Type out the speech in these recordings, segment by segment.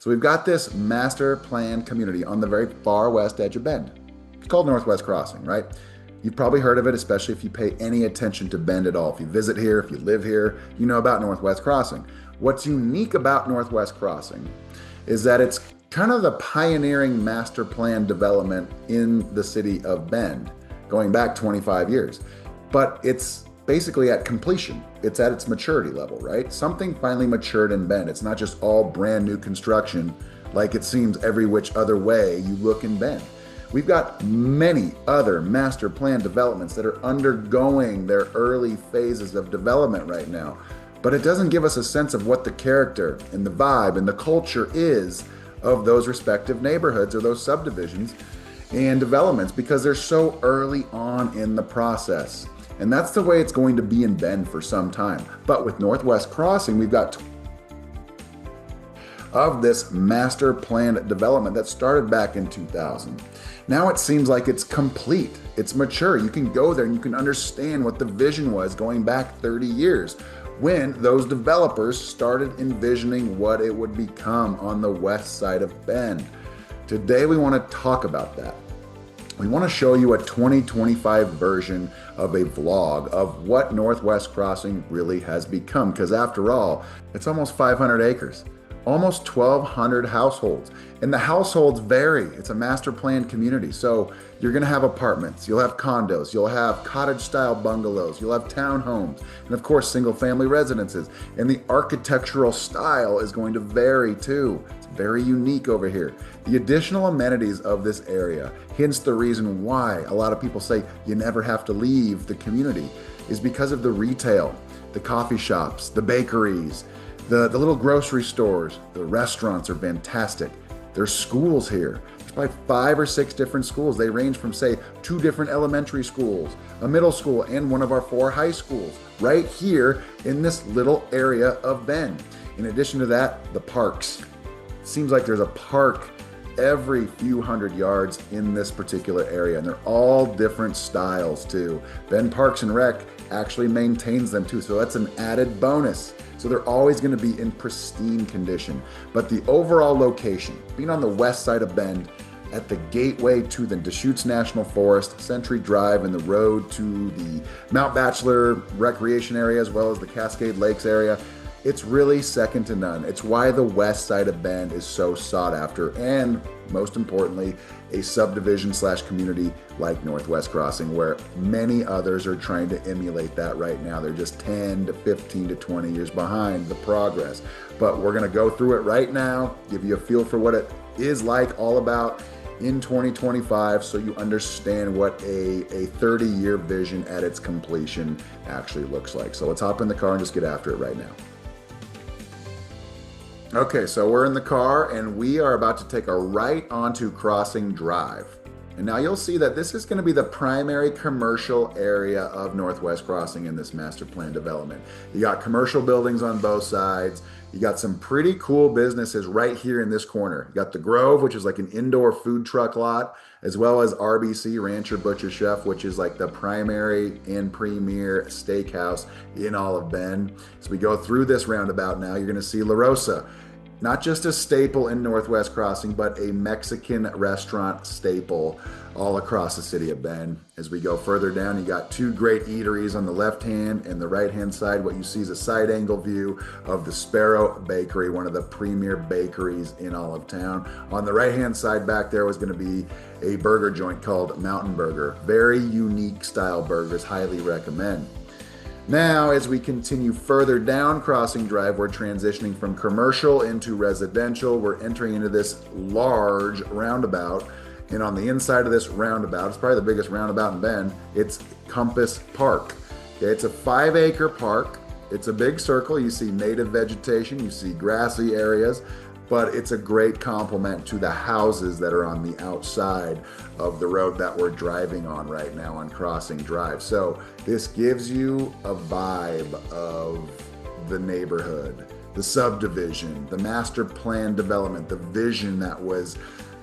So we've got this master plan community on the very far west edge of Bend. It's called Northwest Crossing, right? You've probably heard of it, especially if you pay any attention to Bend at all. If you visit here, if you live here, you know about Northwest Crossing. What's unique about Northwest Crossing is that it's kind of the pioneering master plan development in the city of Bend, going back 25 years. But it's basically at completion. It's at its maturity level, right? Something finally matured in Bend. It's not just all brand new construction like it seems every which other way you look in Bend. We've got many other master plan developments that are undergoing their early phases of development right now, but it doesn't give us a sense of what the character and the vibe and the culture is of those respective neighborhoods or those subdivisions and developments because they're so early on in the process. And that's the way it's going to be in Bend for some time. But with Northwest Crossing, we've got of this master plan development that started back in 2000. Now it seems like it's complete. It's mature. You can go there and you can understand what the vision was going back 30 years when those developers started envisioning what it would become on the west side of Bend. Today we want to talk about that. We want to show you a 2025 version of a vlog of what Northwest Crossing really has become, because after all, it's almost 500 acres. Almost 1,200 households. And the households vary. It's a master planned community. So you're going to have apartments, you'll have condos, you'll have cottage style bungalows, you'll have townhomes, and of course, single family residences. And the architectural style is going to vary too. It's very unique over here. The additional amenities of this area, hence the reason why a lot of people say you never have to leave the community, is because of the retail, the coffee shops, the bakeries, the little grocery stores, the restaurants are fantastic. There's schools here. There's probably 5 or 6 different schools. They range from, say, 2 different elementary schools, a middle school, and one of our 4 high schools right here in this little area of Bend. In addition to that, the parks. It seems like there's a park every few hundred yards in this particular area, and they're all different styles too. Bend Parks and Rec actually maintains them too, so that's an added bonus. So they're always going to be in pristine condition. But the overall location, being on the west side of Bend, at the gateway to the Deschutes National Forest, Century Drive, and the road to the Mount Bachelor recreation area, as well as the Cascade Lakes area, it's really second to none. It's why the west side of Bend is so sought after, and most importantly, a subdivision / community like Northwest Crossing, where many others are trying to emulate that right now. They're just 10 to 15 to 20 years behind the progress. But we're gonna go through it right now, give you a feel for what it is like all about in 2025, so you understand what a 30-year vision at its completion actually looks like. So let's hop in the car and just get after it right now. Okay, so we're in the car and we are about to take a right onto Crossing Drive. And now you'll see that this is going to be the primary commercial area of Northwest Crossing in this master plan development. You got commercial buildings on both sides. You got some pretty cool businesses right here in this corner. You got the Grove, which is like an indoor food truck lot, as well as RBC, Rancher Butcher Chef, which is like the primary and premier steakhouse in all of Bend. So we go through this roundabout now, you're gonna see La Rosa. Not just a staple in Northwest Crossing, but a Mexican restaurant staple all across the city of Bend. As we go further down, you got 2 great eateries on the left hand and the right hand side. What you see is a side angle view of the Sparrow Bakery, one of the premier bakeries in all of town. On the right hand side back there was going to be a burger joint called Mountain Burger. Very unique style burgers, highly recommend. Now, as we continue further down Crossing Drive, we're transitioning from commercial into residential. We're entering into this large roundabout. And on the inside of this roundabout, it's probably the biggest roundabout in Bend, it's Compass Park. Okay, it's a 5-acre park. It's a big circle. You see native vegetation, you see grassy areas, but it's a great complement to the houses that are on the outside of the road that we're driving on right now on Crossing Drive. So this gives you a vibe of the neighborhood, the subdivision, the master plan development, the vision that was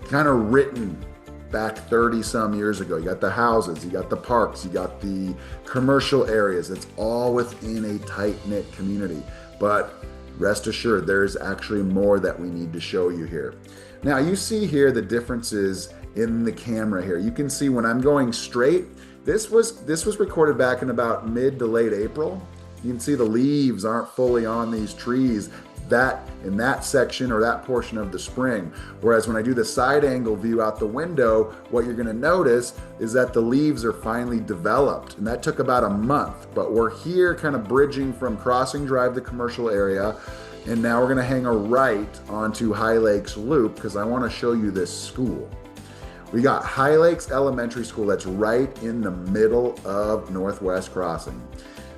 kind of written back 30 some years ago. You got the houses, you got the parks, you got the commercial areas. It's all within a tight-knit community. But rest assured there's actually more that we need to show you here. Now you see here the differences in the camera here. You can see when I'm going straight, this was recorded back in about mid to late April. You can see the leaves aren't fully on these trees that in that section or that portion of the spring. Whereas when I do the side angle view out the window, what you're gonna notice is that the leaves are finally developed, and that took about a month. But we're here kind of bridging from Crossing Drive, the commercial area, and now we're gonna hang a right onto High Lakes Loop because I wanna show you this school. We got High Lakes Elementary School that's right in the middle of Northwest Crossing.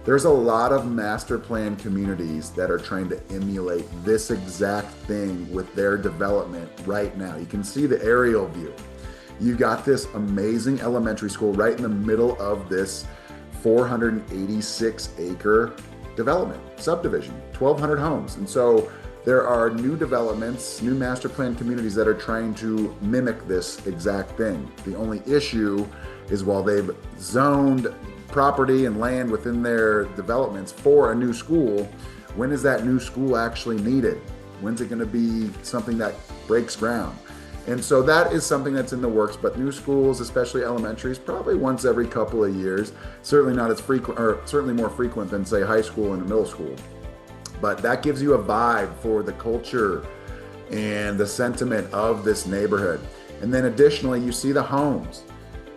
There's a lot of master plan communities that are trying to emulate this exact thing with their development right now. You can see the aerial view. You got this amazing elementary school right in the middle of this 486 acre development, subdivision, 1,200 homes. And so there are new developments, new master plan communities that are trying to mimic this exact thing. The only issue is while they've zoned property and land within their developments for a new school, when is that new school actually needed? When's it going to be something that breaks ground? And so that is something that's in the works, but new schools, especially elementaries, probably once every couple of years, certainly not as frequent, or certainly more frequent than say high school and middle school. But that gives you a vibe for the culture and the sentiment of this neighborhood. And then additionally, you see the homes.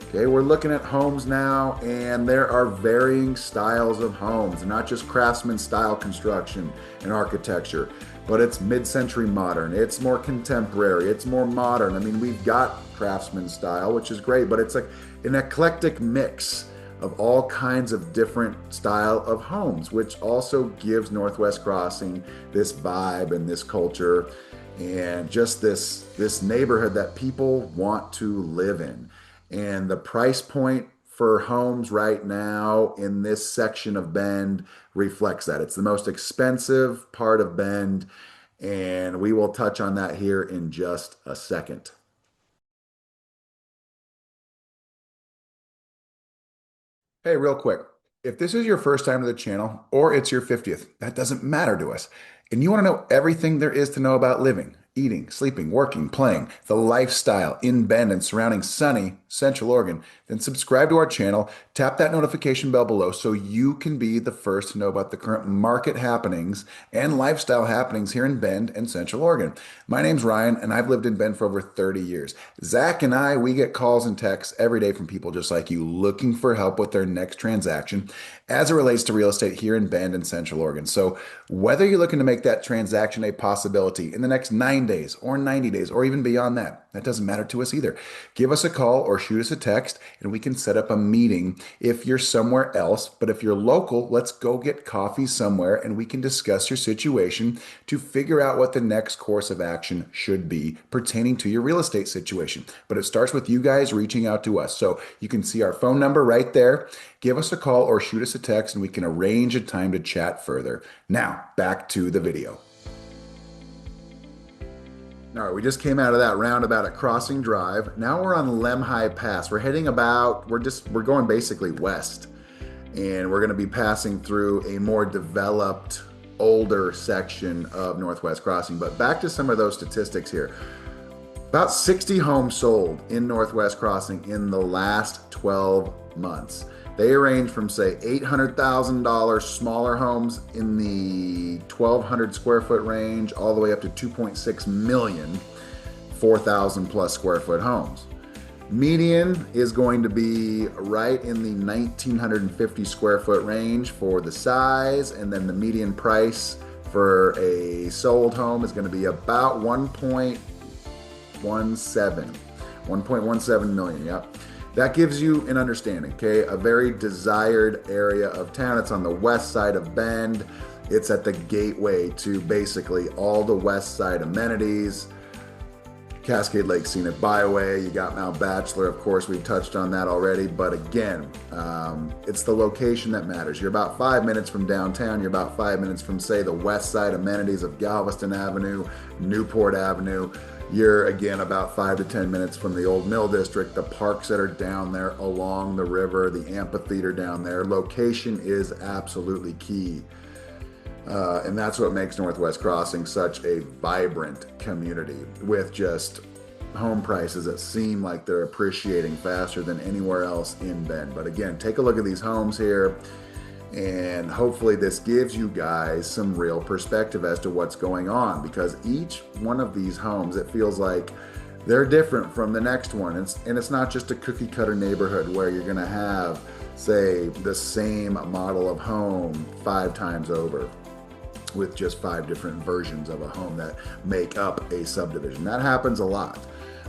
Okay, we're looking at homes now, and there are varying styles of homes, not just craftsman style construction and architecture, but it's mid-century modern, it's more contemporary, it's more modern. I mean, we've got craftsman style, which is great, but it's like an eclectic mix of all kinds of different style of homes, which also gives Northwest Crossing this vibe and this culture and just this neighborhood that people want to live in. And the price point for homes right now in this section of Bend reflects that. It's the most expensive part of Bend, and we will touch on that here in just a second. Hey, real quick, if this is your first time to the channel or it's your 50th, that doesn't matter to us. And you want to know everything there is to know about living, eating, sleeping, working, playing, the lifestyle in Bend and surrounding sunny Central Oregon, then subscribe to our channel, tap that notification bell below so you can be the first to know about the current market happenings and lifestyle happenings here in Bend and Central Oregon. My name's Ryan, and I've lived in Bend for over 30 years. Zach and I, we get calls and texts every day from people just like you looking for help with their next transaction as it relates to real estate here in Bend and Central Oregon. So whether you're looking to make that transaction a possibility in the next 9 days or 90 days or even beyond that, that doesn't matter to us either. Give us a call or shoot us a text and we can set up a meeting if you're somewhere else. But if you're local, let's go get coffee somewhere and we can discuss your situation to figure out what the next course of action should be pertaining to your real estate situation. But it starts with you guys reaching out to us. So you can see our phone number right there. Give us a call or shoot us a text and we can arrange a time to chat further. Now, back to the video. All right, we just came out of that roundabout at Crossing Drive. Now we're on Lemhi Pass. We're heading about, we're going basically west. And we're gonna be passing through a more developed, older section of Northwest Crossing. But back to some of those statistics here. About 60 homes sold in Northwest Crossing in the last 12 months. They range from say $800,000 smaller homes in the 1,200 square foot range all the way up to 2.6 million 4,000 plus square foot homes. Median is going to be right in the 1,950 square foot range for the size, and then the median price for a sold home is going to be about 1.17 million. Yep. That gives you an understanding, okay? A very desired area of town. It's on the west side of Bend. It's at the gateway to basically all the west side amenities. Cascade Lake Scenic Byway, you got Mount Bachelor, of course, we've touched on that already. But again, it's the location that matters. You're about 5 minutes from downtown. You're about 5 minutes from, say, the west side amenities of Galveston Avenue, Newport Avenue. You're, again, about 5 to 10 minutes from the Old Mill District, the parks that are down there along the river, the amphitheater down there. Location is absolutely key. And that's what makes Northwest Crossing such a vibrant community, with just home prices that seem like they're appreciating faster than anywhere else in Bend. But again, take a look at these homes here, and hopefully this gives you guys some real perspective as to what's going on, because each one of these homes, it feels like they're different from the next one. And it's not just a cookie cutter neighborhood where you're going to have, say, the same model of home 5 times over, with just 5 different versions of a home that make up a subdivision. That happens a lot.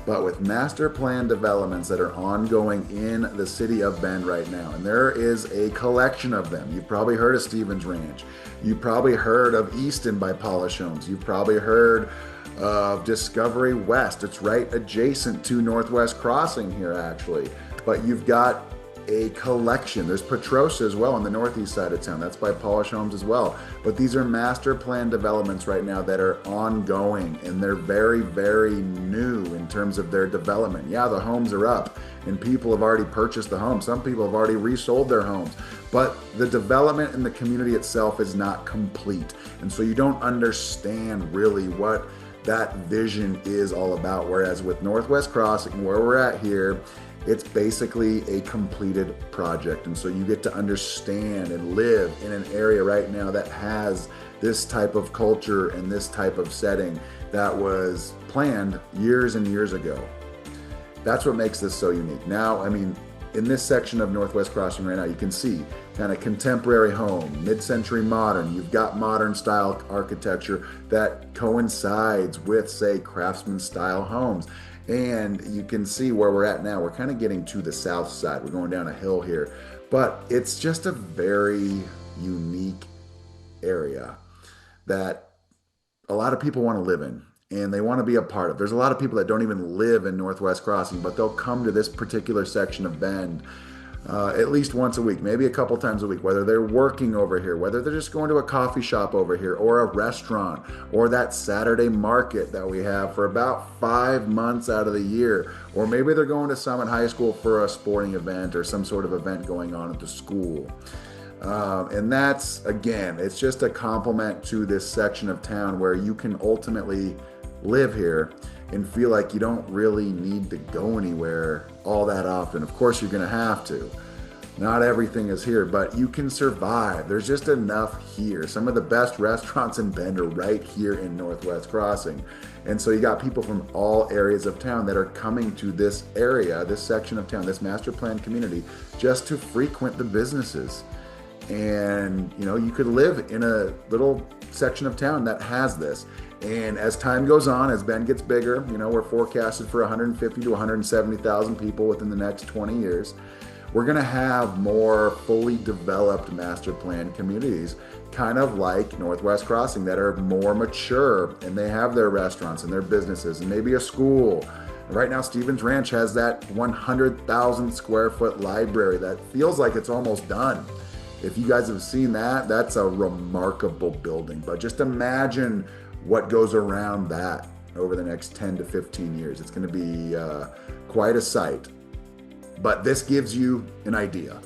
But with master plan developments that are ongoing in the city of Bend right now, and there is a collection of them. You've probably heard of Stevens Ranch. You've probably heard of Easton by Polish Homes. You've probably heard of Discovery West. It's right adjacent to Northwest Crossing here, actually. But you've got a collection. There's Petrosa as well on the northeast side of town. That's by Polish Homes as well. But these are master plan developments right now that are ongoing, and they're very, very new in terms of their development. Yeah, the homes are up and people have already purchased the home. Some people have already resold their homes, but the development in the community itself is not complete. And so you don't understand really what that vision is all about. Whereas with Northwest Crossing, where we're at here, it's basically a completed project. And so you get to understand and live in an area right now that has this type of culture and this type of setting that was planned years and years ago. That's what makes this so unique. Now, I mean, in this section of Northwest Crossing right now, you can see kind of contemporary home, mid-century modern. You've got modern style architecture that coincides with, say, craftsman-style homes. And you can see where we're at now. We're kind of getting to the south side. We're going down a hill here, but it's just a very unique area that a lot of people want to live in and they want to be a part of. There's a lot of people that don't even live in Northwest Crossing, but they'll come to this particular section of Bend at least once a week, maybe a couple times a week, whether they're working over here, whether they're just going to a coffee shop over here or a restaurant, or that Saturday market that we have for about 5 months out of the year, or maybe they're going to Summit High School for a sporting event or some sort of event going on at the school. And that's, again, it's just a compliment to this section of town where you can ultimately live here and feel like you don't really need to go anywhere all that often. Of course, you're going to have to. Not everything is here, but you can survive. There's just enough here. Some of the best restaurants in Bend are right here in Northwest Crossing. And so you got people from all areas of town that are coming to this area, this section of town, this master plan community, just to frequent the businesses. And, you know, you could live in a little section of town that has this. And as time goes on, as Bend gets bigger, you know, we're forecasted for 150 to 170,000 people within the next 20 years. We're going to have more fully developed master plan communities, kind of like Northwest Crossing, that are more mature and they have their restaurants and their businesses and maybe a school. Right now, Stevens Ranch has that 100,000 square foot library that feels like it's almost done. If you guys have seen that, that's a remarkable building. But just imagine what goes around that over the next 10 to 15 years. It's going to be quite a sight. But this gives you an idea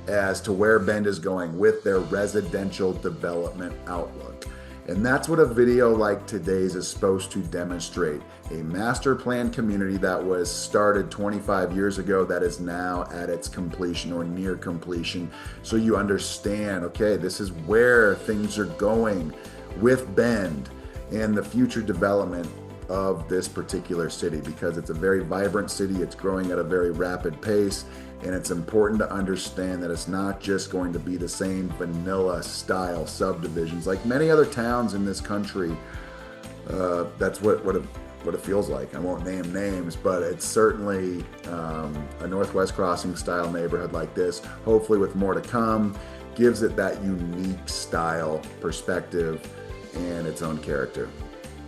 as to where Bend is going with their residential development outlook. And that's what a video like today's is supposed to demonstrate. A master plan community that was started 25 years ago that is now at its completion or near completion. So you understand, okay, this is where things are going with Bend and the future development of this particular city, because it's a very vibrant city. It's growing at a very rapid pace, and it's important to understand that it's not just going to be the same vanilla style subdivisions like many other towns in this country. That's what it feels like. I won't name names, but it's certainly a Northwest Crossing style neighborhood like this, hopefully with more to come, gives it that unique style perspective and its own character.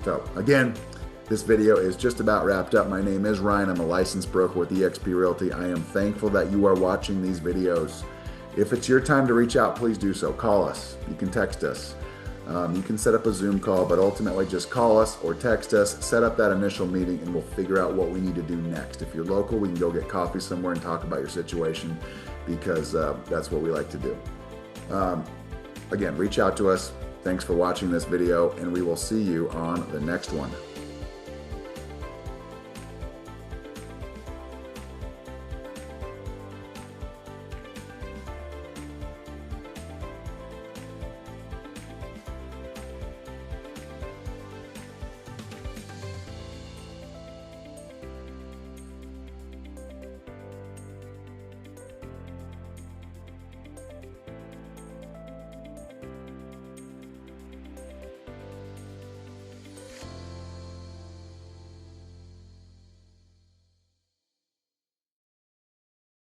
So again, this video is just about wrapped up. My name is Ryan. I'm a licensed broker with eXp Realty. I am thankful that you are watching these videos. If it's your time to reach out, please do so. Call us. You can text us. You can set up a Zoom call, but ultimately just call us or text us, set up that initial meeting, and we'll figure out what we need to do next. If you're local, we can go get coffee somewhere and talk about your situation, because that's what we like to do. Again, reach out to us. Thanks for watching this video, and we will see you on the next one.